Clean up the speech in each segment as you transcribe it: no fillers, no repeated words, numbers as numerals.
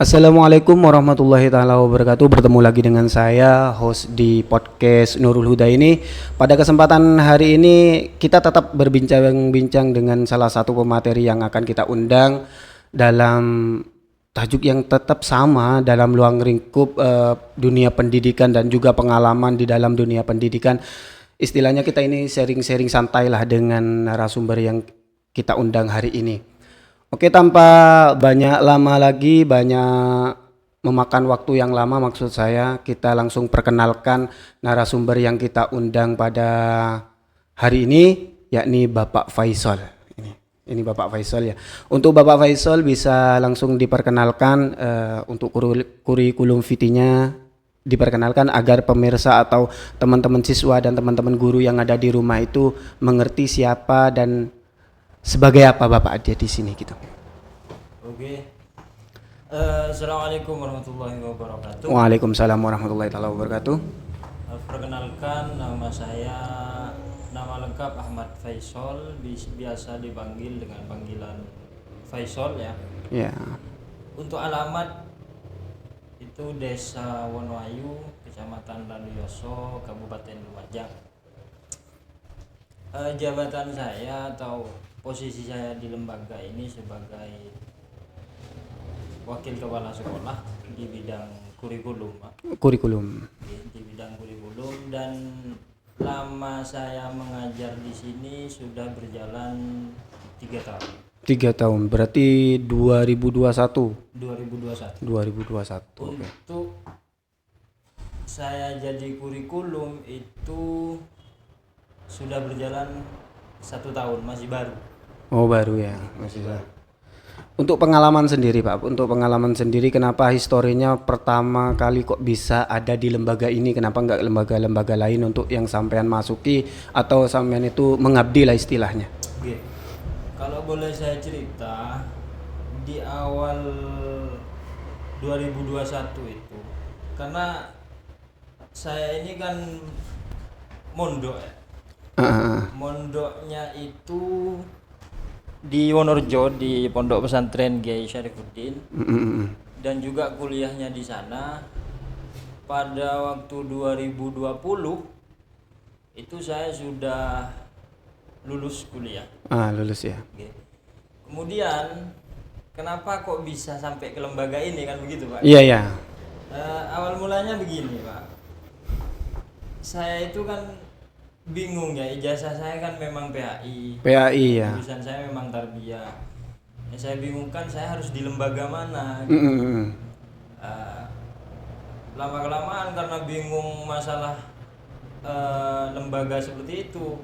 Assalamualaikum warahmatullahi taala wabarakatuh. Bertemu lagi dengan saya, host di podcast Nurul Huda ini. Pada kesempatan hari ini kita tetap berbincang-bincang dengan salah satu pemateri yang akan kita undang dalam tajuk yang tetap sama dalam luang lingkup dunia pendidikan dan juga pengalaman di dalam dunia pendidikan. Istilahnya kita ini sharing-sharing santai lah dengan narasumber yang kita undang hari ini. Oke, tanpa banyak lama lagi, banyak memakan waktu yang lama, maksud saya, kita langsung perkenalkan narasumber yang kita undang pada hari ini, yakni Bapak Faisal. Ini Bapak Faisal ya. Untuk Bapak Faisal bisa langsung diperkenalkan untuk kurikulum vitae-nya diperkenalkan agar pemirsa atau teman-teman siswa dan teman-teman guru yang ada di rumah itu mengerti siapa dan sebagai apa Bapak ada di sini gitu. Oke. Assalamualaikum warahmatullahi wabarakatuh. Waalaikumsalam warahmatullahi wabarakatuh. Perkenalkan, nama lengkap Ahmad Faisal, biasa dipanggil dengan panggilan Faisal ya. Ya. Untuk alamat itu Desa Wonoayu, Kecamatan Landuyoso, Kabupaten Lumajang. Jabatan saya atau posisi saya di lembaga ini sebagai wakil kepala sekolah di bidang kurikulum, di bidang kurikulum, dan lama saya mengajar di sini sudah berjalan 3 tahun. 3 tahun, berarti 2021. 2021. Oke. Untuk saya jadi kurikulum itu sudah berjalan 1 tahun, masih baru. Oh, baru ya, masih baru. Untuk pengalaman sendiri Pak, kenapa historinya pertama kali kok bisa ada di lembaga ini, kenapa nggak lembaga-lembaga lain untuk yang sampean masuki atau sampean itu mengabdi lah istilahnya? Oke. Kalau boleh saya cerita, di awal 2021 itu, karena saya ini kan mondok ya. Mondoknya itu di Wonorejo, di Pondok Pesantren Kiai Syarifuddin, dan juga kuliahnya di sana. Pada waktu 2020 itu saya sudah lulus kuliah. Lulus ya. Oke. Kemudian kenapa kok bisa sampai ke lembaga ini, kan begitu Pak? Iya ya. Awal mulanya begini Pak, saya itu kan bingung ya, ijazah saya kan memang PAI ya, jurusan saya memang tarbiyah. Saya bingungkan saya harus di lembaga mana gitu. Lama-kelamaan karena bingung masalah lembaga seperti itu,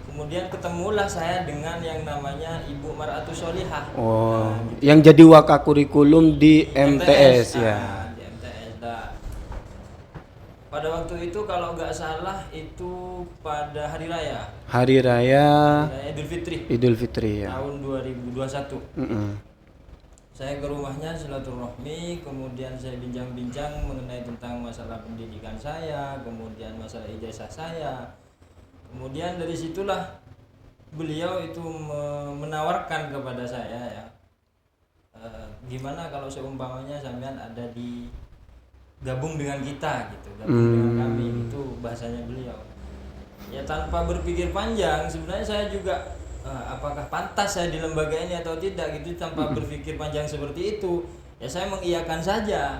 kemudian ketemulah saya dengan yang namanya Ibu Mar'atus Sholihah. Gitu. Yang jadi wakakurikulum di MTS ya. Di MTS. Pada waktu itu kalau nggak salah itu pada hari raya Idul Fitri ya. Tahun 2021. Saya ke rumahnya silaturahmi, kemudian saya bincang-bincang mengenai tentang masalah pendidikan saya, kemudian masalah ijazah saya. Kemudian dari situlah beliau itu menawarkan kepada saya ya, gimana kalau seumpamanya sampean ada di gabung dengan kita gitu, dengan kami, itu bahasanya beliau. Ya tanpa berpikir panjang, sebenarnya saya juga apakah pantas saya di lembaga ini atau tidak gitu, tanpa berpikir panjang seperti itu, ya saya mengiyakan saja.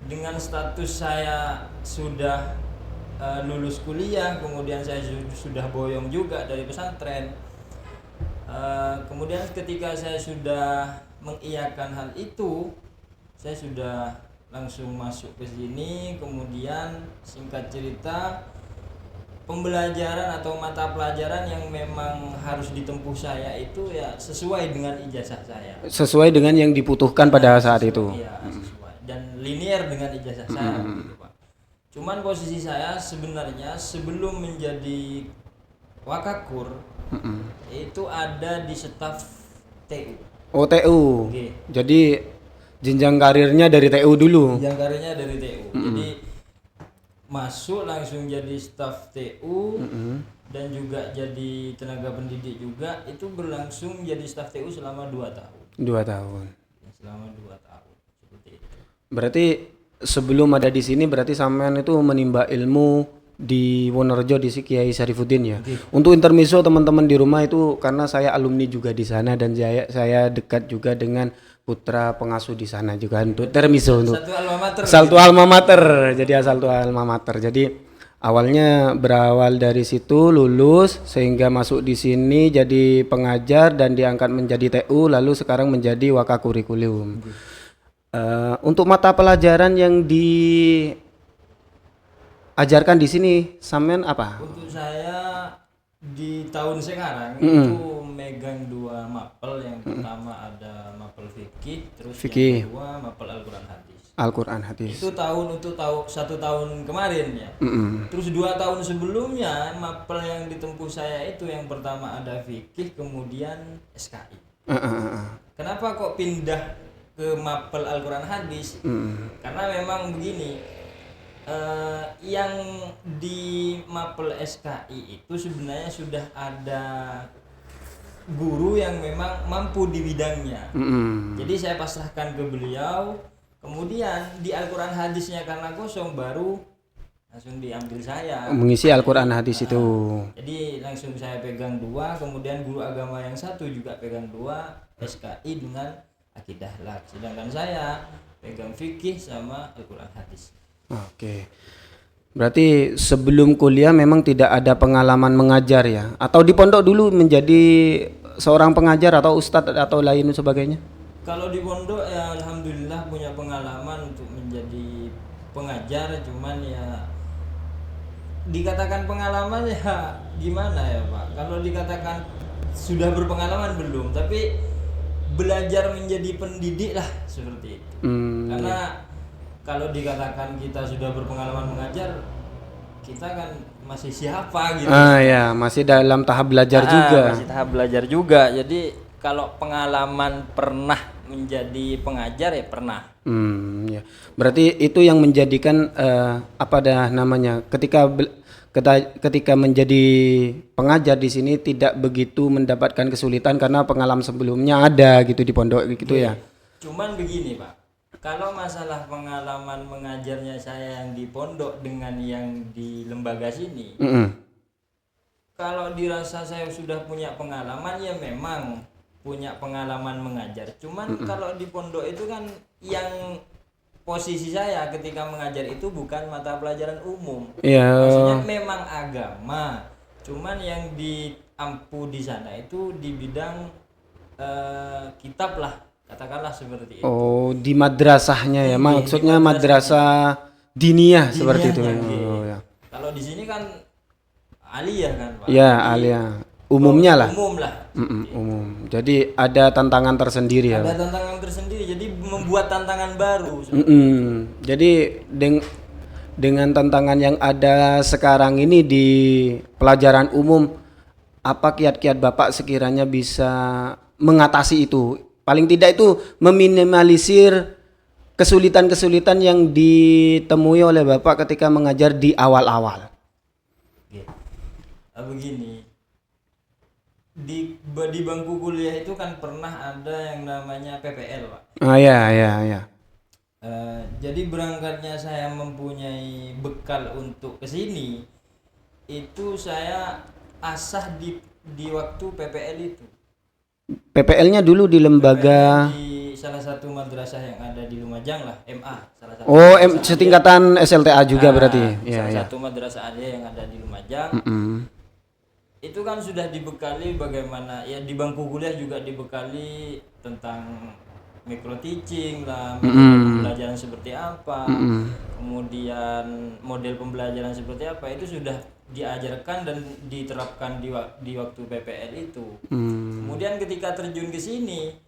Dengan status saya sudah lulus kuliah, kemudian saya sudah boyong juga dari pesantren. Kemudian ketika saya sudah mengiyakan hal itu, saya sudah langsung masuk ke sini. Kemudian singkat cerita, pembelajaran atau mata pelajaran yang memang harus ditempuh saya itu ya sesuai dengan ijazah saya. Sesuai dengan yang dibutuhkan pada saat itu. Iya, sesuai. Dan linear dengan ijazah saya gitu, Pak. Cuman posisi saya sebenarnya sebelum menjadi wakakur itu ada di staf TU. Oh, TU. Okay. Jadi jenjang karirnya dari TU dulu. Jadi masuk langsung jadi staf TU, dan juga jadi tenaga pendidik juga. Itu berlangsung jadi staf TU selama 2 tahun. 2 tahun. Selama 2 tahun. Berarti sebelum ada di sini berarti sampean itu menimba ilmu di Wonorejo di si Kiai Syarifuddin ya. Untuk intermezzo teman-teman di rumah itu karena saya alumni juga di sana dan saya dekat juga dengan putra pengasuh di sana juga untuk intermezzo untuk satu alma mater. Jadi asal tuh alma mater. Jadi awalnya berawal dari situ lulus sehingga masuk di sini jadi pengajar dan diangkat menjadi TU lalu sekarang menjadi wakakurikulum. Untuk mata pelajaran yang diajarkan di sini sampean apa? Untuk saya di tahun sekarang itu megang 2 mapel. Yang pertama ada mapel fikih, terus yang kedua mapel Al-Quran hadis. Al-Quran hadis. Itu satu tahun kemarin ya. Terus 2 tahun sebelumnya mapel yang ditempuh saya itu yang pertama ada fikih, kemudian SKI. Kenapa kok pindah ke mapel Al-Quran hadis? Karena memang begini, yang di mapel SKI itu sebenarnya sudah ada guru yang memang mampu di bidangnya. Jadi saya pasrahkan ke beliau. Kemudian di Al-Quran hadisnya karena kosong baru langsung diambil saya mengisi Al-Quran hadis itu. Jadi langsung saya pegang 2, kemudian guru agama yang satu juga pegang 2, SKI dengan akidah lah. Sedangkan saya pegang fikih sama Al-Quran hadis. Oke. Berarti sebelum kuliah memang tidak ada pengalaman mengajar ya? Atau di pondok dulu menjadi seorang pengajar atau ustadz atau lain sebagainya? Kalau di pondok ya alhamdulillah punya pengalaman untuk menjadi pengajar, cuman ya dikatakan pengalaman ya gimana ya Pak? Kalau dikatakan sudah berpengalaman belum, tapi belajar menjadi pendidik lah seperti itu. Karena kalau dikatakan kita sudah berpengalaman mengajar, kita kan masih siapa gitu. Ya, masih dalam tahap belajar juga. Masih tahap belajar juga. Jadi kalau pengalaman pernah menjadi pengajar ya pernah. Ya. Berarti itu yang menjadikan ketika menjadi pengajar di sini tidak begitu mendapatkan kesulitan karena pengalaman sebelumnya ada gitu di pondok gitu ya. Cuman begini Pak, kalau masalah pengalaman mengajarnya saya yang di pondok dengan yang di lembaga sini, kalau dirasa saya sudah punya pengalaman ya memang punya pengalaman mengajar. Cuman kalau di pondok itu kan yang posisi saya ketika mengajar itu bukan mata pelajaran umum. Maksudnya memang agama. Cuman yang diampu di sana itu di bidang kitab lah, katakanlah seperti itu. Oh, di madrasahnya ya. Maksudnya madrasah diniyah seperti itu. Ya. Kalau di sini kan aliyah kan, Pak. Ya, aliyah. Umumnya lah. Umum lah. Umum. Jadi ada tantangan tersendiri ya. Ada tantangan tersendiri. Jadi membuat tantangan baru. Jadi dengan tantangan yang ada sekarang ini di pelajaran umum, apa kiat-kiat Bapak sekiranya bisa mengatasi itu? Paling tidak itu meminimalisir kesulitan-kesulitan yang ditemui oleh Bapak ketika mengajar di awal-awal. Begini. Di bangku kuliah itu kan pernah ada yang namanya PPL Pak. Iya. Jadi berangkatnya saya mempunyai bekal untuk kesini itu saya asah di waktu PPL itu. PPL-nya dulu di lembaga di salah satu madrasah yang ada di Lumajang lah, MA salah satu. Setingkatan SLTA juga berarti. Satu madrasah ada yang ada di Lumajang. Itu kan sudah dibekali bagaimana ya di bangku kuliah juga dibekali tentang micro teaching lah, pembelajaran seperti apa, kemudian model pembelajaran seperti apa itu sudah diajarkan dan diterapkan di waktu PPL itu. Kemudian ketika terjun ke sini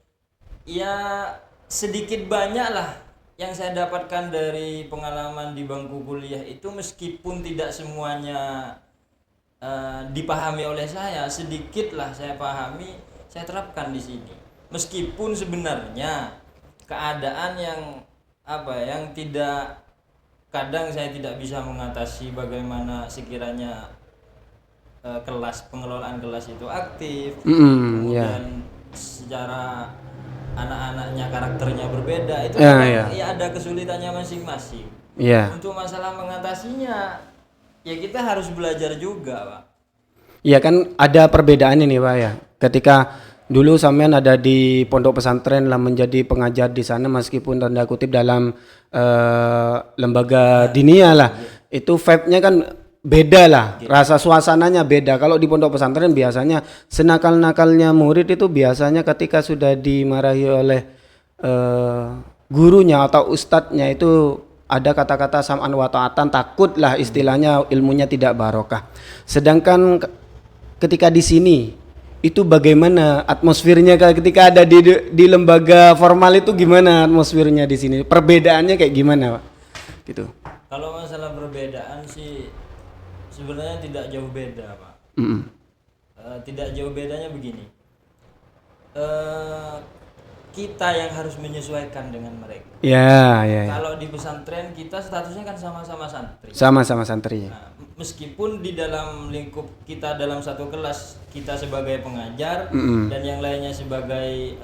ya sedikit banyak lah yang saya dapatkan dari pengalaman di bangku kuliah itu, meskipun tidak semuanya dipahami oleh saya, sedikit lah saya pahami, saya terapkan di sini. Meskipun sebenarnya keadaan yang tidak, kadang saya tidak bisa mengatasi bagaimana sekiranya pengelolaan kelas itu aktif, kemudian secara anak-anaknya karakternya berbeda, itu ya ada kesulitannya masing-masing. Untuk masalah mengatasinya ya kita harus belajar juga, Pak. Iya kan ada perbedaan ini, Pak ya. Ketika dulu sampean ada di pondok pesantren lah menjadi pengajar di sana meskipun tanda kutip dalam lembaga diniyah lah. Itu vibe-nya kan beda lah, rasa suasananya beda. Kalau di pondok pesantren biasanya senakal-nakalnya murid itu biasanya ketika sudah dimarahi oleh gurunya atau ustadznya itu ada kata-kata sam'an wa ta'atan, takut lah istilahnya ilmunya tidak barokah. Sedangkan ketika di sini itu bagaimana atmosfernya ketika ada di lembaga formal itu gimana atmosfernya di sini? Perbedaannya kayak gimana, Pak? Gitu. Kalau masalah perbedaan sih sebenarnya tidak jauh beda, Pak. Tidak jauh bedanya begini. Kita yang harus menyesuaikan dengan mereka. Ya. Kalau di pesantren kita statusnya kan sama-sama santri. Sama-sama santri. Nah, meskipun di dalam lingkup kita dalam satu kelas kita sebagai pengajar dan yang lainnya sebagai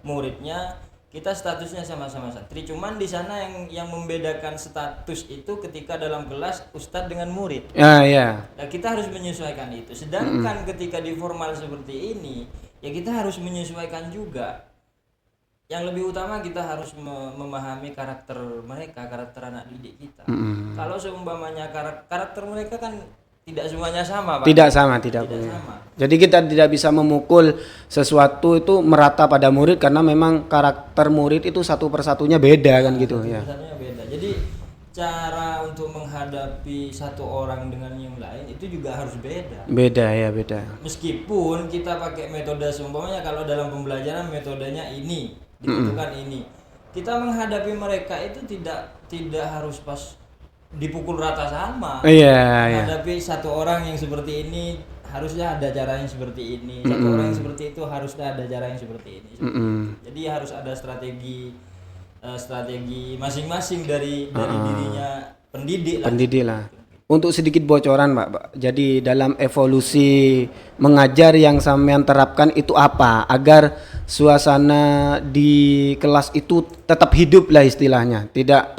muridnya, kita statusnya sama-sama santri. Cuman di sana yang membedakan status itu ketika dalam kelas ustadz dengan murid. Nah, kita harus menyesuaikan itu. Sedangkan ketika di formal seperti ini, ya kita harus menyesuaikan juga. Yang lebih utama kita harus memahami karakter mereka, karakter anak didik kita. Kalau seumpamanya karakter mereka kan tidak semuanya sama, Pak. Tidak sama. Jadi kita tidak bisa memukul sesuatu itu merata pada murid karena memang karakter murid itu satu persatunya beda kan gitu ya. Beda. Jadi cara untuk menghadapi satu orang dengan yang lain itu juga harus beda. Beda. Meskipun kita pakai metode seumpamanya kalau dalam pembelajaran metodenya ini dibutuhkan ini, kita menghadapi mereka itu tidak harus pas dipukul rata sama. Menghadapi satu orang yang seperti ini harusnya ada cara yang seperti ini, satu orang yang seperti itu harusnya ada cara yang seperti ini. Jadi harus ada strategi masing-masing dari dirinya pendidik lah. Untuk sedikit bocoran, Pak. Jadi dalam evolusi mengajar yang sampean terapkan itu apa agar suasana di kelas itu tetap hidup lah istilahnya. Tidak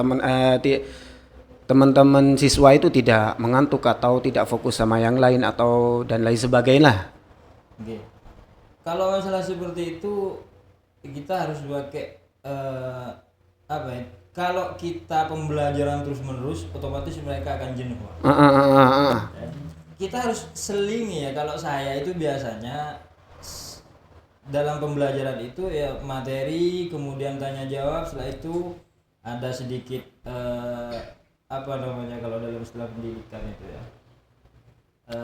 teman-teman siswa itu tidak mengantuk atau tidak fokus sama yang lain atau dan lain sebagainya. Oke. Kalau masalah seperti itu kita harus pakai kalau kita pembelajaran terus-menerus, otomatis mereka akan jenuh. Kita harus selingi ya. Kalau saya itu biasanya dalam pembelajaran itu ya materi, kemudian tanya jawab, setelah itu ada sedikit kalau dalam istilah pendidikan itu ya.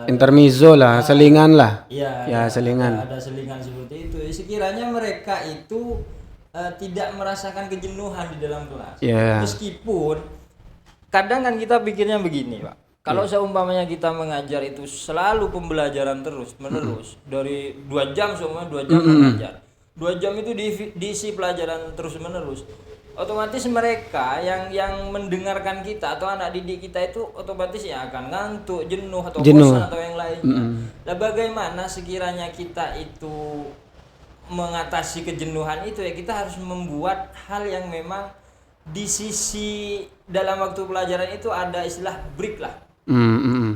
Intermezzo lah, selingan lah. Iya, selingan. Ada selingan seperti itu. Sekiranya mereka itu tidak merasakan kejenuhan di dalam kelas. Meskipun kadang kan kita pikirnya begini, Pak. Kalau seumpamanya kita mengajar itu selalu pembelajaran terus menerus dari 2 jam semuanya 2 jam mengajar. 2 jam itu diisi pelajaran terus menerus. Otomatis mereka yang mendengarkan kita atau anak didik kita itu otomatis ya akan ngantuk, jenuh atau bosan atau yang lainnya. Nah, bagaimana sekiranya kita itu mengatasi kejenuhan itu ya kita harus membuat hal yang memang di sisi dalam waktu pelajaran itu ada istilah break lah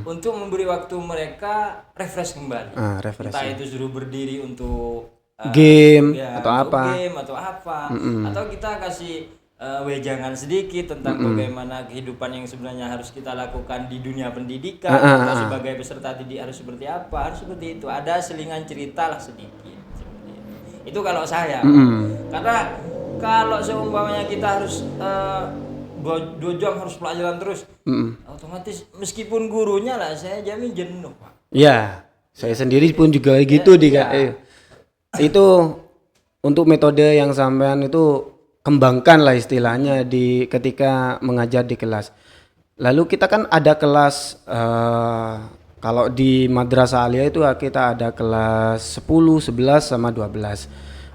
untuk memberi waktu mereka refresh kembali. Entah itu suruh berdiri untuk game atau apa atau kita kasih wejangan sedikit tentang bagaimana kehidupan yang sebenarnya harus kita lakukan di dunia pendidikan atau sebagai peserta didik harus seperti apa, harus seperti itu, ada selingan cerita lah sedikit. Itu kalau saya, karena kalau seumpamanya kita harus 2 jam harus pelajaran terus, otomatis meskipun gurunya lah saya jamin jenuh, Pak. Ya, saya sendiri pun juga gitu itu untuk metode yang sampean itu kembangkan lah istilahnya ketika mengajar di kelas. Lalu kita kan ada kelas kalau di madrasah aliyah itu kita ada kelas 10, 11 sama 12.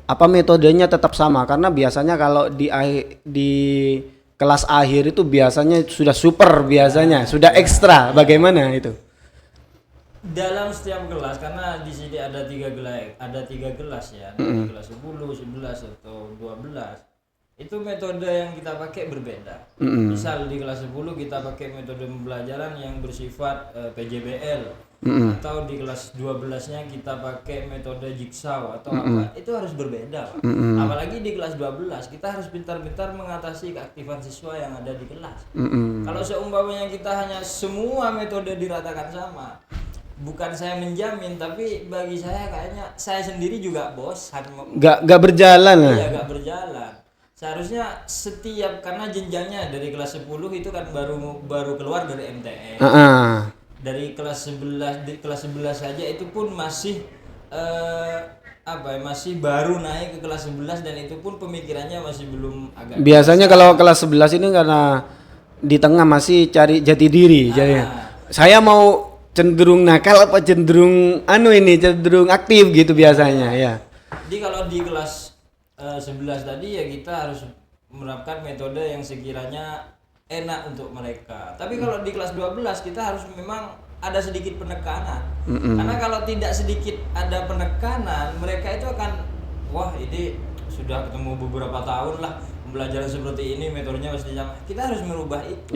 Apa metodenya tetap sama? Karena biasanya kalau di kelas akhir itu biasanya sudah super biasanya, sudah ekstra. Bagaimana itu? dalam setiap kelas, karena di sini ada tiga kelas ya, dari kelas 10, 11 atau 12. Itu metode yang kita pakai berbeda. Misal di kelas 10 kita pakai metode pembelajaran yang bersifat PJBL, atau di kelas 12-nya kita pakai metode jigsaw atau apa. Itu harus berbeda, Pak. Apalagi di kelas 12 kita harus pintar-pintar mengatasi keaktifan siswa yang ada di kelas. Kalau seumpamanya kita hanya semua metode diratakan sama, bukan saya menjamin, tapi bagi saya kayaknya saya sendiri juga bosan. Gak berjalan lah. Iya, gak berjalan. Seharusnya setiap, karena jenjangnya dari kelas 10 itu kan baru keluar dari MTN. Dari kelas 11, di kelas 11 saja itu pun masih masih baru naik ke kelas 11, dan itu pun pemikirannya masih belum agak. Biasanya kalau kelas 11 ini karena di tengah masih cari jati diri. Jadi saya mau cenderung nakal apa cenderung cenderung aktif gitu biasanya ya. Jadi kalau di kelas 11 tadi ya kita harus menerapkan metode yang sekiranya enak untuk mereka. Tapi kalau di kelas 12 kita harus memang ada sedikit penekanan. Karena kalau tidak sedikit ada penekanan, mereka itu akan, wah ini sudah ketemu beberapa tahun lah pembelajaran seperti ini, metodenya pasti sama. Kita harus merubah itu.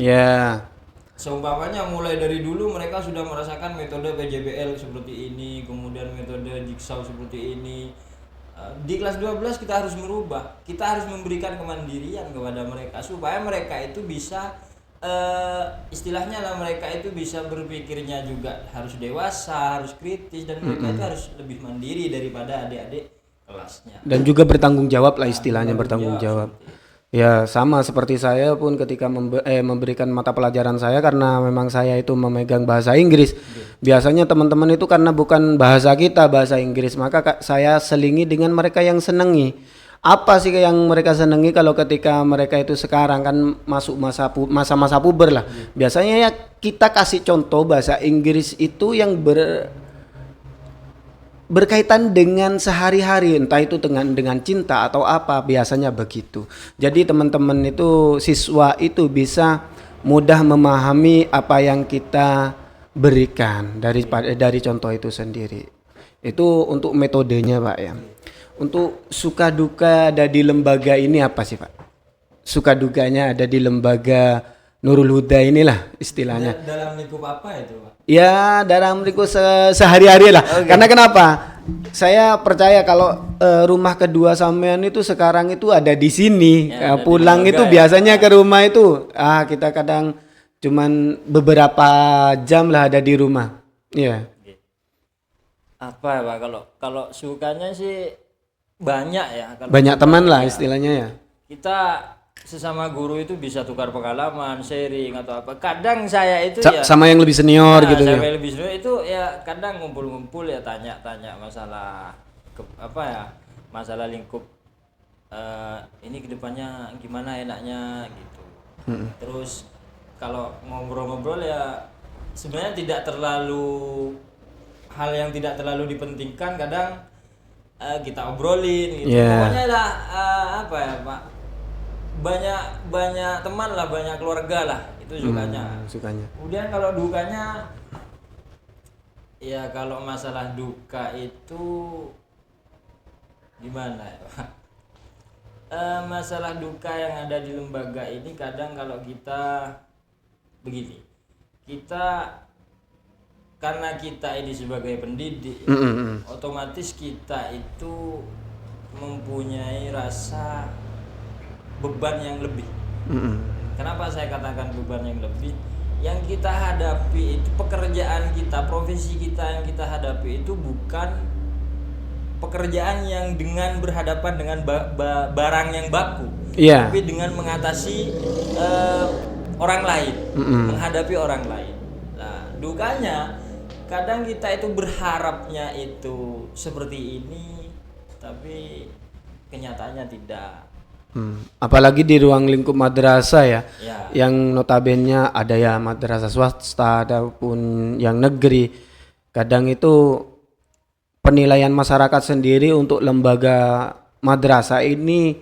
Seumpamanya mulai dari dulu mereka sudah merasakan metode PJBL seperti ini, kemudian metode jigsaw seperti ini. Di kelas 12 kita harus merubah. Kita harus memberikan kemandirian kepada mereka supaya mereka itu bisa istilahnya lah, mereka itu bisa berpikirnya juga harus dewasa, harus kritis, dan mereka itu harus lebih mandiri daripada adik-adik kelasnya. Dan juga bertanggung jawab lah istilahnya, bertanggung jawab. Ya sama seperti saya pun ketika memberikan mata pelajaran saya, karena memang saya itu memegang bahasa Inggris. Biasanya teman-teman itu karena bukan bahasa kita, bahasa Inggris, maka saya selingi dengan mereka yang senangi. Apa sih yang mereka senangi kalau ketika mereka itu sekarang kan masuk masa-masa puber lah. Biasanya ya kita kasih contoh bahasa Inggris itu yang berkaitan dengan sehari-hari, entah itu dengan cinta atau apa, biasanya begitu. Jadi teman-teman itu, siswa itu bisa mudah memahami apa yang kita berikan dari contoh itu sendiri. Itu untuk metodenya, Pak ya. Untuk suka duka ada di lembaga ini apa sih, Pak? Suka dukanya ada di lembaga Nurul Huda inilah istilahnya. Dalam lingkup apa itu, Pak? Ya dalam lingkup sehari-hari lah. Okay. Karena kenapa? Saya percaya kalau rumah kedua sampean itu sekarang itu ada di sini. Ya, pulang itu biasanya ke rumah itu. Kita kadang cuman beberapa jam lah ada di rumah. Iya. Apa ya, Pak? Kalau sukanya sih banyak ya. Banyak teman lah istilahnya ya. Kita sesama guru itu bisa tukar pengalaman, sharing atau apa. Kadang saya itu sama yang lebih senior gitu. Sama yang lebih senior itu ya kadang ngumpul-ngumpul ya, tanya-tanya masalah masalah lingkup ini kedepannya gimana enaknya gitu. Terus kalau ngobrol-ngobrol ya sebenarnya tidak terlalu hal yang tidak terlalu dipentingkan, kadang kita obrolin gitu. Pokoknya lah Pak, banyak teman lah, banyak keluarga lah, itu sukanya. Kemudian kalau dukanya ya, kalau masalah duka itu gimana ya, Pak? Masalah duka yang ada di lembaga ini kadang kalau kita begini, karena kita ini sebagai pendidik, otomatis kita itu mempunyai rasa beban yang lebih. Kenapa saya katakan beban yang lebih? Yang kita hadapi itu, pekerjaan kita, profesi kita yang kita hadapi itu bukan pekerjaan yang dengan berhadapan dengan barang yang baku, tapi dengan mengatasi orang lain, menghadapi orang lain. Nah, dukanya kadang kita itu berharapnya itu seperti ini, tapi kenyataannya tidak. Apalagi di ruang lingkup madrasah ya, yang notabene ada ya madrasah swasta ataupun yang negeri. Kadang itu penilaian masyarakat sendiri untuk lembaga madrasah ini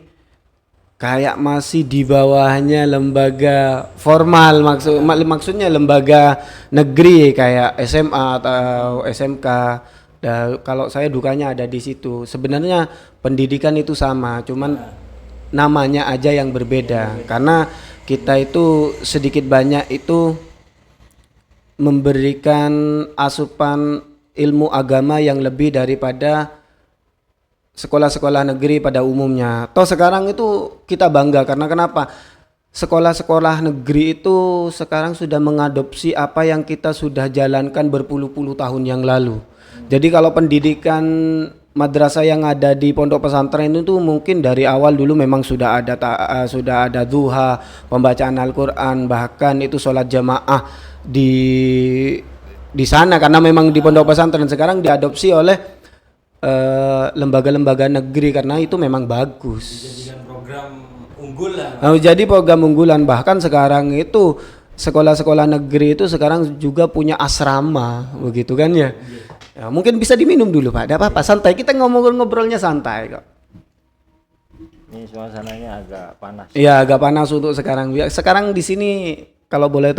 kayak masih di bawahnya lembaga formal, maksudnya lembaga negeri kayak SMA atau SMK. Kalau saya dukanya ada di situ. Sebenarnya pendidikan itu sama, cuman namanya aja yang berbeda. Karena kita itu sedikit banyak itu memberikan asupan ilmu agama yang lebih daripada sekolah-sekolah negeri pada umumnya. Toh sekarang itu kita bangga karena kenapa? Sekolah-sekolah negeri itu sekarang sudah mengadopsi apa yang kita sudah jalankan berpuluh-puluh tahun yang lalu. Jadi kalau pendidikan madrasah yang ada di pondok pesantren itu mungkin dari awal dulu memang sudah ada duha, pembacaan Al-Qur'an, bahkan itu sholat jamaah di sana karena memang di pondok pesantren. Sekarang diadopsi oleh lembaga-lembaga negeri karena itu memang bagus. Dijadikan program unggul lah. Jadi program unggulan, bahkan sekarang itu sekolah-sekolah negeri itu sekarang juga punya asrama, begitu kan ya? Ya mungkin bisa diminum dulu Pak, ada apa-apa, santai, kita ngobrolnya santai kok. Ini suasananya agak panas. Iya agak panas untuk sekarang. Sekarang di sini kalau boleh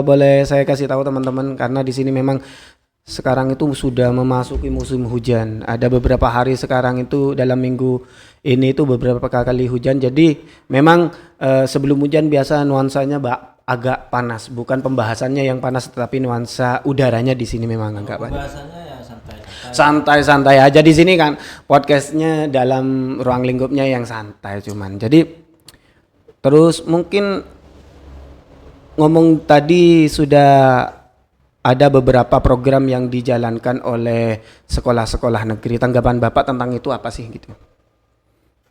boleh saya kasih tahu teman-teman, karena di sini memang sekarang itu sudah memasuki musim hujan. Ada beberapa hari sekarang itu dalam minggu ini itu beberapa kali hujan. Jadi memang sebelum hujan biasa nuansanya agak panas. Bukan pembahasannya yang panas, tetapi nuansa udaranya di sini memang agak panas. Pembahasannya ya Santai aja di sini kan. Podcastnya dalam ruang lingkupnya yang santai cuman. Jadi terus mungkin ngomong tadi sudah ada beberapa program yang dijalankan oleh sekolah-sekolah negeri. Tanggapan Bapak tentang itu apa sih gitu?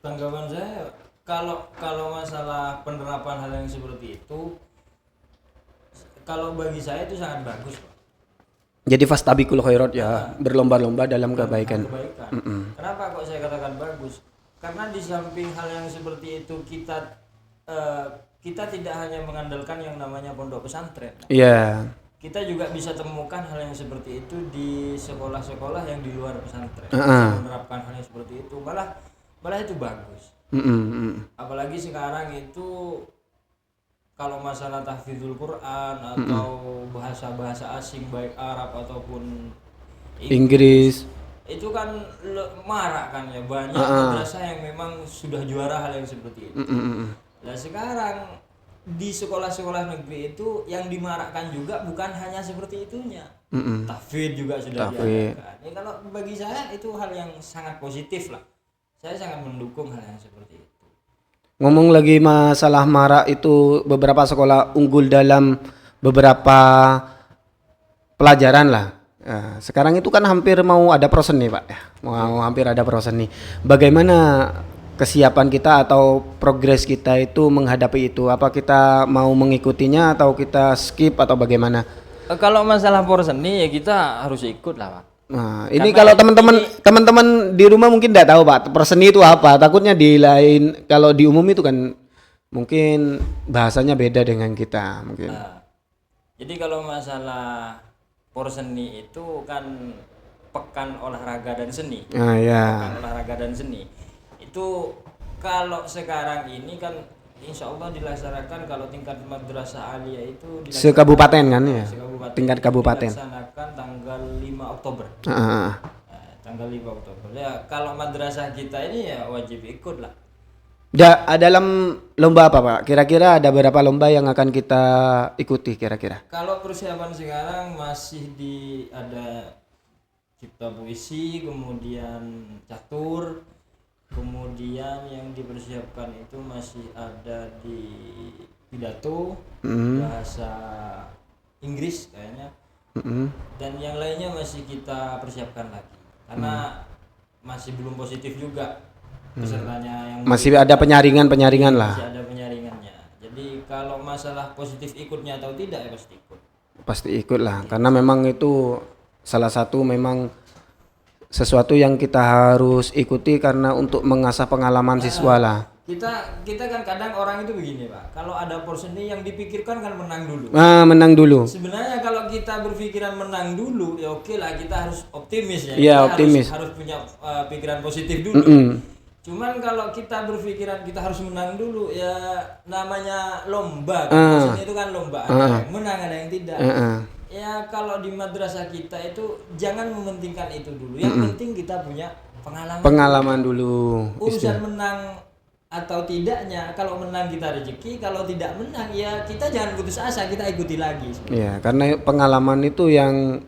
Tanggapan saya kalau masalah penerapan hal yang seperti itu, kalau bagi saya itu sangat bagus, Pak. Jadi fastabiqul khairat ya, berlomba-lomba dalam kebaikan. Kenapa kok saya katakan bagus? Karena di samping hal yang seperti itu kita tidak hanya mengandalkan yang namanya pondok pesantren. Iya. Kita juga bisa temukan hal yang seperti itu di sekolah-sekolah yang di luar pesantren. Menerapkan hal yang seperti itu malah itu bagus. Apalagi sekarang itu kalau masalah tahfidzul Quran atau bahasa-bahasa asing baik Arab ataupun Inggris itu kan marak kan ya, banyak madrasah yang memang sudah juara hal yang seperti itu. Nah sekarang di sekolah-sekolah negeri itu yang dimarakkan juga bukan hanya seperti itunya. Tahfidz juga sudah diadakan. Ya, kalau bagi saya itu hal yang sangat positif lah. Saya sangat mendukung hal yang seperti itu. Ngomong lagi masalah marak itu, beberapa sekolah unggul dalam beberapa pelajaran lah. Nah, sekarang itu kan hampir mau ada prosen nih Pak ya. Hampir ada prosen nih. Bagaimana kesiapan kita atau progres kita itu menghadapi itu? Apa kita mau mengikutinya atau kita skip atau bagaimana? Kalau masalah porseni ya kita harus ikut lah Pak. Nah, ini kalau teman-teman di rumah mungkin tidak tahu Pak, porseni itu apa. Takutnya di lain, kalau di umum itu kan mungkin bahasanya beda dengan kita mungkin. Jadi kalau masalah porseni itu kan pekan olahraga dan seni. Pekan olahraga dan seni. Itu kalau sekarang ini kan insya Allah dilaksanakan kalau tingkat madrasah aliyah itu sekabupaten kan ya, tingkat kabupaten dilaksanakan tanggal 5 Oktober. Tanggal 5 Oktober ya, kalau madrasah kita ini ya wajib ikut lah. Dalam lomba apa Pak? Kira-kira ada berapa lomba yang akan kita ikuti kira-kira? Kalau persiapan sekarang masih ada cipta puisi, kemudian catur. Kemudian yang dipersiapkan itu masih ada di pidato, bahasa Inggris kayaknya, dan yang lainnya masih kita persiapkan lagi karena masih belum positif juga pesertanya. Yang masih ada penyaringan lah. Masih ada penyaringannya. Jadi kalau masalah positif ikutnya atau tidak ya pasti ikut. Pasti ikut lah, karena memang itu salah satu memang sesuatu yang kita harus ikuti karena untuk mengasah pengalaman siswa lah. Kita kan kadang orang itu begini Pak, kalau ada porseni yang dipikirkan kan menang dulu. Menang dulu. Sebenarnya kalau kita berpikiran menang dulu ya oke lah, kita harus optimis ya. Iya, kita optimis. Harus punya pikiran positif dulu. Cuman kalau kita berpikiran kita harus menang dulu, ya namanya lomba kan. Maksudnya itu kan lomba, ada yang menang ada yang tidak. Ya kalau di madrasah kita itu jangan mementingkan itu dulu. Yang penting kita punya pengalaman dulu. Urusan menang atau tidaknya, kalau menang kita rezeki, kalau tidak menang ya kita jangan putus asa, kita ikuti lagi. Iya, karena pengalaman itu yang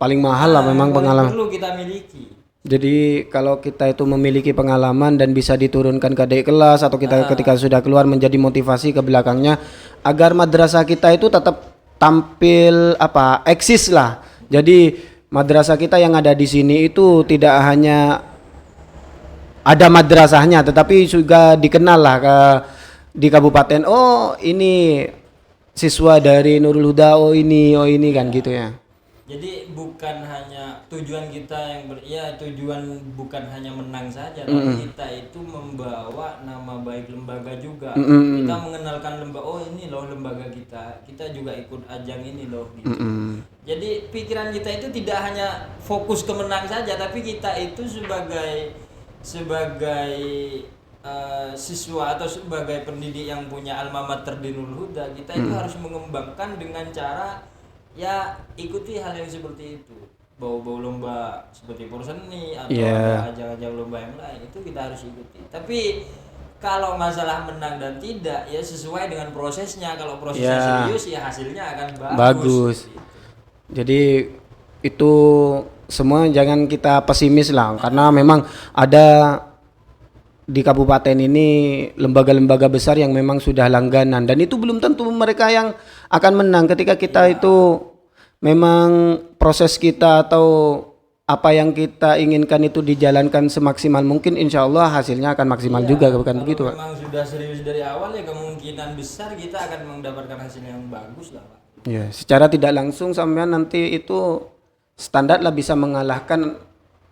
paling mahal lah memang pengalaman. Perlu kita miliki. Jadi kalau kita itu memiliki pengalaman dan bisa diturunkan ke adik kelas atau kita ketika sudah keluar menjadi motivasi ke belakangnya agar madrasah kita itu tetap tampil eksis lah. Jadi madrasah kita yang ada di sini itu tidak hanya ada madrasahnya tetapi juga dikenal lah di kabupaten. Oh, ini siswa dari Nurul Huda, oh ini kan gitu ya. Jadi bukan hanya tujuan kita tujuan bukan hanya menang saja, tapi kita itu membawa nama baik lembaga juga. Kita mengenalkan ini loh lembaga kita juga ikut ajang ini loh gitu. Jadi pikiran kita itu tidak hanya fokus ke menang saja, tapi kita itu sebagai siswa atau sebagai pendidik yang punya alma mater di Nurul Huda, kita itu harus mengembangkan dengan cara ya ikuti hal yang seperti itu, bau-bau lomba seperti porseni atau ada ajang-ajang lomba yang lain, itu kita harus ikuti. Tapi kalau masalah menang dan tidak ya sesuai dengan prosesnya. Kalau prosesnya serius ya hasilnya akan bagus. Gitu. Jadi itu semua jangan kita pesimis lah, karena memang ada di kabupaten ini lembaga-lembaga besar yang memang sudah langganan dan itu belum tentu mereka yang akan menang. Ketika kita itu memang proses kita atau apa yang kita inginkan itu dijalankan semaksimal mungkin, insya Allah hasilnya akan maksimal juga, bukan begitu Pak? Kalau memang sudah serius dari awal ya kemungkinan besar kita akan mendapatkan hasil yang bagus lah Pak. Ya, secara tidak langsung sampean nanti itu standar lah bisa mengalahkan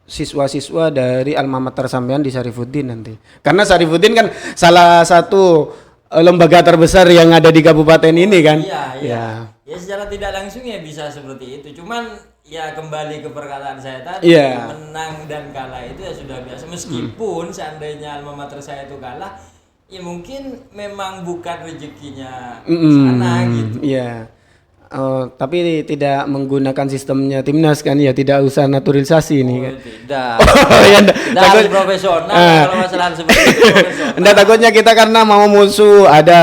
siswa-siswa dari alma mater sampean di Syarifuddin nanti. Karena Syarifuddin kan salah satu lembaga terbesar yang ada di kabupaten ini kan. Iya. Ya secara tidak langsung ya bisa seperti itu. Cuman ya kembali ke perkataan saya tadi, menang dan kalah itu ya sudah biasa. Meskipun seandainya alma mater saya itu kalah, ya mungkin memang bukan rezekinya sana gitu. Iya. Tapi tidak menggunakan sistemnya timnas kan ya, tidak usah naturalisasi ini kan. Tidak. Takut profesional kalau masalah seperti itu profesional. Enggak, takutnya kita karena mau musuh ada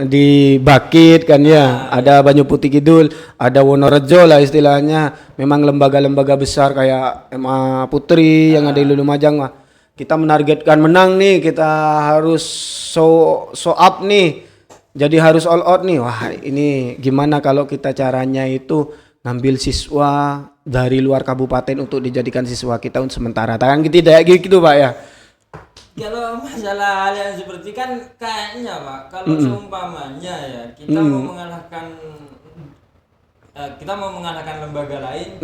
di Bakit kan ya, ada Banyu Putih Kidul, ada Wonorejo lah istilahnya. Memang lembaga-lembaga besar kayak MA Putri yang ada di Lumajang lah. Kita menargetkan menang nih, kita harus show up nih. Jadi harus all out nih. Wah, ini gimana kalau kita caranya itu ngambil siswa dari luar kabupaten untuk dijadikan siswa kita untuk sementara. Kan tidak gitu Pak ya. Kalau masalah hal yang seperti kan kayaknya Pak, kalau seumpamanya ya kita mau mengalahkan lembaga lain,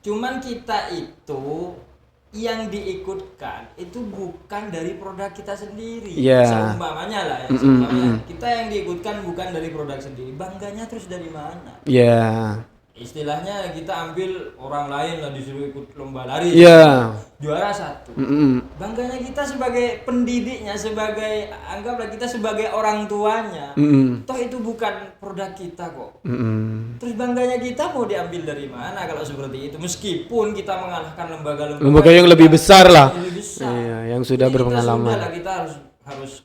cuman kita itu yang diikutkan itu bukan dari produk kita sendiri. Seumpamanya lah ya, kita yang diikutkan bukan dari produk sendiri, bangganya terus dari mana? Istilahnya kita ambil orang lain lah disuruh ikut lomba lari, juara 1. Bangganya kita sebagai pendidiknya, anggaplah kita sebagai orang tuanya. Toh itu bukan produk kita kok. Terus bangganya kita mau diambil dari mana kalau seperti itu? Meskipun kita mengalahkan lembaga yang lebih besar lah. Yang sudah jadi berpengalaman. Kita harus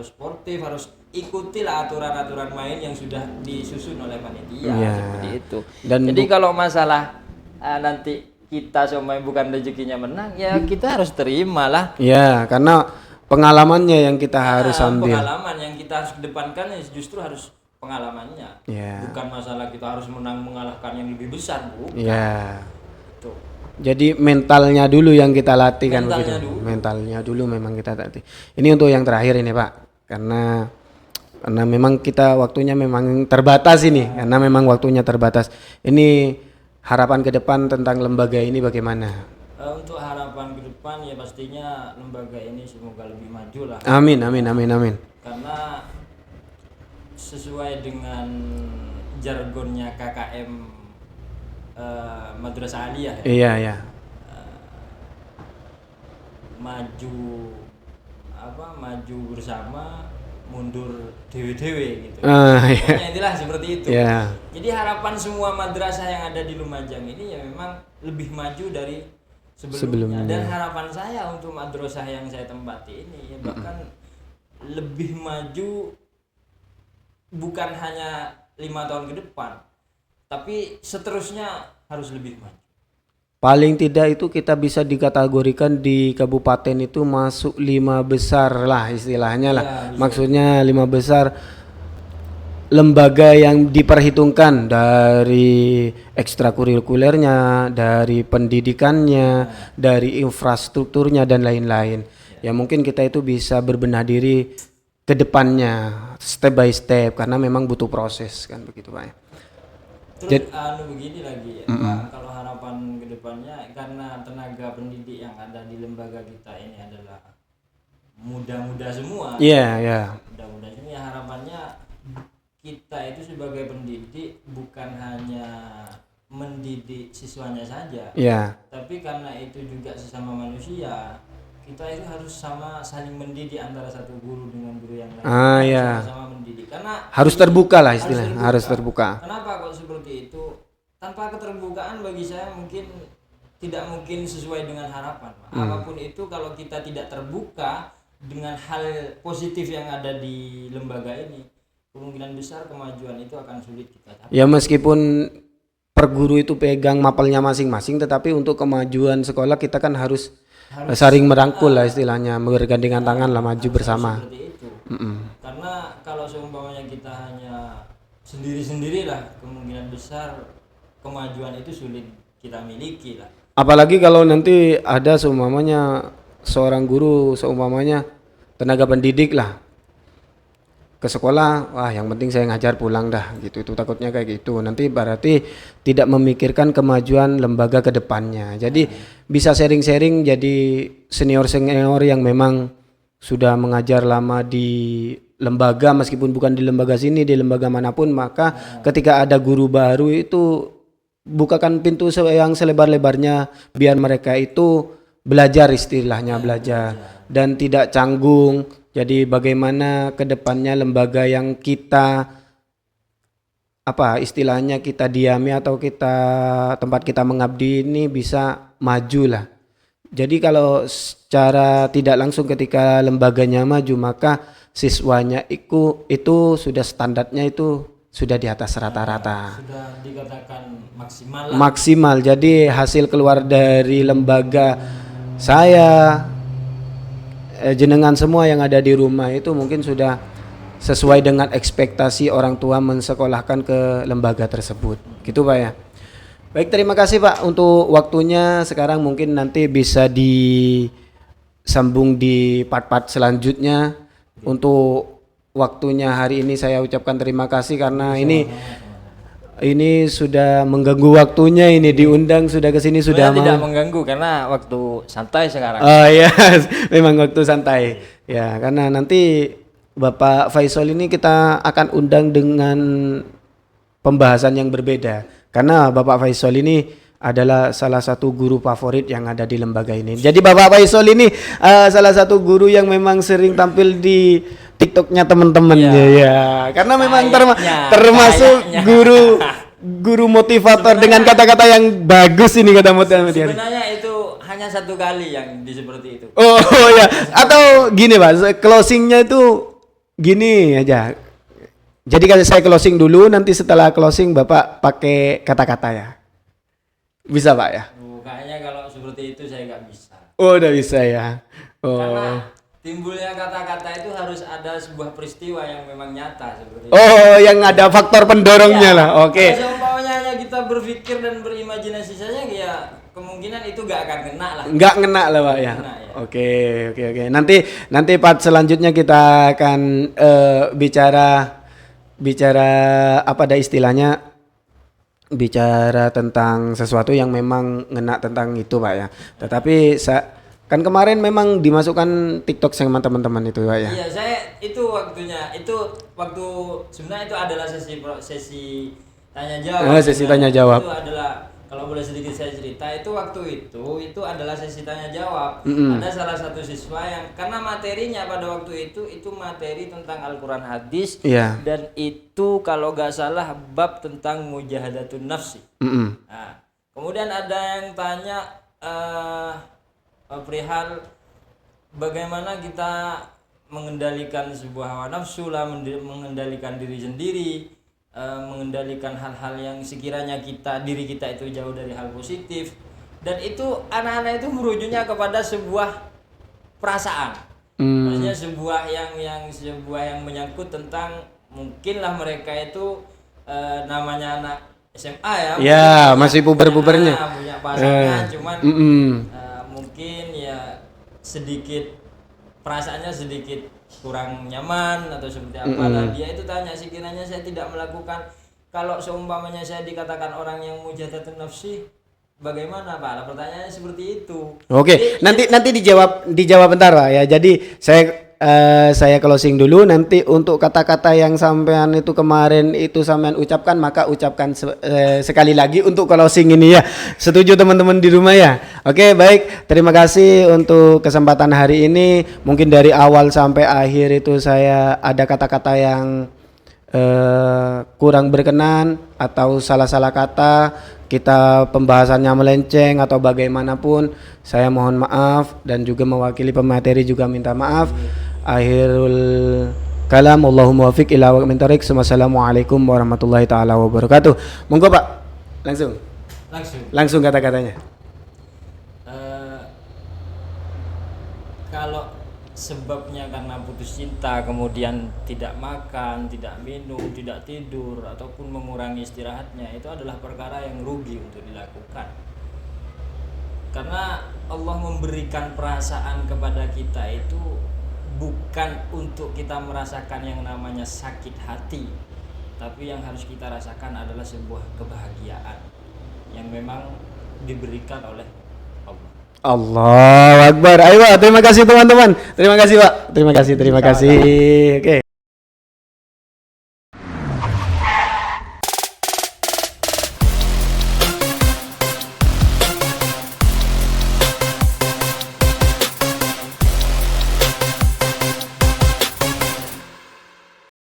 sportif, harus ikutilah aturan-aturan main yang sudah disusun oleh panitia seperti itu. Jadi kalau masalah nanti kita semua bukan rezekinya menang, ya kita harus terima lah. Ya, karena pengalamannya yang kita harus ambil. Pengalaman yang kita harus kedepankan ya justru harus pengalamannya. Bukan masalah kita harus mengalahkan yang lebih besar, bukan. Itu. Jadi mentalnya dulu yang kita latih kan begitu. Mentalnya dulu memang kita latih. Ini untuk yang terakhir ini Pak, karena memang kita waktunya memang terbatas ini, karena memang waktunya terbatas. Ini harapan ke depan tentang lembaga ini bagaimana? Untuk harapan ke depan ya pastinya lembaga ini semoga lebih maju lah. Amin. Karena sesuai dengan jargonnya KKM Madrasah Aliyah. Iya. maju maju bersama, mundur dewe-dewe gitu. Iya. Pokoknya itulah seperti itu. Yeah. Jadi harapan semua madrasah yang ada di Lumajang ini ya memang lebih maju dari sebelumnya. Dan harapan saya untuk madrasah yang saya tempati ini ya bahkan lebih maju, bukan hanya 5 tahun ke depan, tapi seterusnya harus lebih maju. Paling tidak itu kita bisa dikategorikan di kabupaten itu masuk 5 besar lah istilahnya lah. Ya, maksudnya 5 besar lembaga yang diperhitungkan dari ekstrakurikulernya, dari pendidikannya, dari infrastrukturnya dan lain-lain. Ya mungkin kita itu bisa berbenah diri ke depannya step by step karena memang butuh proses kan begitu Pak. Terus begini lagi ya, Pak, kalau harapan kedepannya karena tenaga pendidik yang ada di lembaga kita ini adalah muda-muda semua. Iya. Muda-muda semua ya, harapannya kita itu sebagai pendidik bukan hanya mendidik siswanya saja. Iya. Tapi karena itu juga sesama manusia, kita itu harus saling mendidik antara satu guru dengan guru yang lain. Sama-sama mendidik. Karena harus terbuka lah istilahnya, harus terbuka. Kenapa kok seperti itu? Tanpa keterbukaan bagi saya tidak mungkin sesuai dengan harapan. Apapun itu kalau kita tidak terbuka dengan hal positif yang ada di lembaga ini, kemungkinan besar kemajuan itu akan sulit kita capai. Ya meskipun per guru itu pegang mapelnya masing-masing, tetapi untuk kemajuan sekolah kita kan harus saling merangkul lah istilahnya, bergandengan tangan lah maju bersama. Seperti itu. Karena kalau seumpamanya kita hanya sendiri-sendiri lah, kemungkinan besar kemajuan itu sulit kita miliki lah. Apalagi kalau nanti ada seumpamanya seorang guru, seumpamanya tenaga pendidik lah ke sekolah, wah yang penting saya ngajar pulang dah gitu, itu takutnya kayak gitu. Nanti berarti tidak memikirkan kemajuan lembaga ke depannya. Jadi bisa sharing-sharing jadi senior-senior yang memang sudah mengajar lama di lembaga, meskipun bukan di lembaga sini, di lembaga manapun, maka ketika ada guru baru itu bukakan pintu yang selebar-lebarnya biar mereka itu belajar istilahnya, belajar dan tidak canggung. Jadi bagaimana ke depannya lembaga yang kita istilahnya kita diami atau tempat kita mengabdi ini bisa maju lah. Jadi kalau secara tidak langsung ketika lembaganya maju, maka siswanya itu sudah standarnya itu sudah di atas rata-rata. Sudah dikatakan maksimal lah. Maksimal. Jadi hasil keluar dari lembaga saya, jenengan semua yang ada di rumah itu mungkin sudah sesuai dengan ekspektasi orang tua mensekolahkan ke lembaga tersebut. Gitu Pak ya. Baik, terima kasih Pak untuk waktunya. Sekarang mungkin nanti bisa disambung di part-part selanjutnya. Untuk waktunya hari ini saya ucapkan terima kasih karena ini sudah mengganggu waktunya, ini diundang sudah ke sini sudah tidak mengganggu karena waktu santai sekarang. Oh iya, memang waktu santai. Ya, karena nanti Bapak Faisal ini kita akan undang dengan pembahasan yang berbeda. Karena Bapak Faisal ini adalah salah satu guru favorit yang ada di lembaga ini. Jadi Bapak Faisal ini salah satu guru yang memang sering tampil di TikToknya teman-teman ya. Karena memang termasuk guru motivator dengan kata-kata yang bagus ini kata motivator. Sebenarnya itu hanya satu kali yang seperti itu. Oh ya, atau gini Pak, closingnya itu gini aja. Jadi kalau saya closing dulu, nanti setelah closing Bapak pakai kata-kata ya. Bisa Pak ya? Kayaknya kalau seperti itu saya nggak bisa. Oh udah bisa ya. Karena timbulnya kata-kata itu harus ada sebuah peristiwa yang memang nyata seperti itu. Oh yang ada faktor pendorongnya lah. Oke. Kalau seumpamanya hanya kita berpikir dan berimajinasi saja ya kemungkinan itu nggak akan kena lah. Nggak kena lah Pak ya. Oke. Nanti part selanjutnya kita akan bicara apa ada istilahnya, bicara tentang sesuatu yang memang ngena tentang itu Pak ya. Tetapi kan kemarin memang dimasukkan TikTok sama teman-teman itu Pak ya. Iya, saya itu sebenarnya itu adalah sesi tanya jawab. Sesi tanya jawab. Itu adalah kalau boleh sedikit saya cerita, itu waktu itu adalah sesi tanya jawab. Ada salah satu siswa yang karena materinya pada waktu itu materi tentang Al-Quran hadis, dan itu kalau nggak salah bab tentang mujahadatun nafsi. Nah, kemudian ada yang tanya perihal bagaimana kita mengendalikan sebuah hawa nafsu lah, mengendalikan diri sendiri, mengendalikan hal-hal yang sekiranya diri kita itu jauh dari hal positif, dan itu anak-anak itu merujuknya kepada sebuah perasaan, maksudnya sebuah yang menyangkut tentang mungkinlah mereka itu namanya anak SMA ya masih puber-pubernya, punya pasangan, cuman mungkin ya sedikit perasaannya sedikit kurang nyaman atau seperti apalah. Dia itu tanya, sekiranya saya tidak melakukan, kalau seumpamanya saya dikatakan orang yang mujahadatun nafsi, bagaimana Pak? Pertanyaannya seperti itu. Oke. Jadi, nanti dijawab bentar Pak ya. Jadi saya closing dulu, nanti untuk kata-kata yang sampean itu kemarin itu sampean ucapkan, maka ucapkan sekali lagi untuk closing ini ya. Setuju teman-teman di rumah ya? Oke, baik. Terima kasih untuk kesempatan hari ini. Mungkin dari awal sampai akhir itu saya ada kata-kata yang kurang berkenan atau salah-salah kata, kita pembahasannya melenceng atau bagaimanapun, saya mohon maaf, dan juga mewakili pemateri juga minta maaf. Akhirul kalam, Allahumma wafiq ila wa min tariq. Wassalamualaikum warahmatullahi taala wabarakatuh. Monggo Pak, langsung kata-katanya. Kalau sebabnya karena putus cinta, kemudian tidak makan, tidak minum, tidak tidur, ataupun mengurangi istirahatnya, itu adalah perkara yang rugi untuk dilakukan. Karena Allah memberikan perasaan kepada kita itu bukan untuk kita merasakan yang namanya sakit hati, tapi yang harus kita rasakan adalah sebuah kebahagiaan yang memang diberikan oleh Allah. Allahu Akbar. Ayo Pak, terima kasih teman-teman. Terima kasih Pak. Terima kasih. Oke.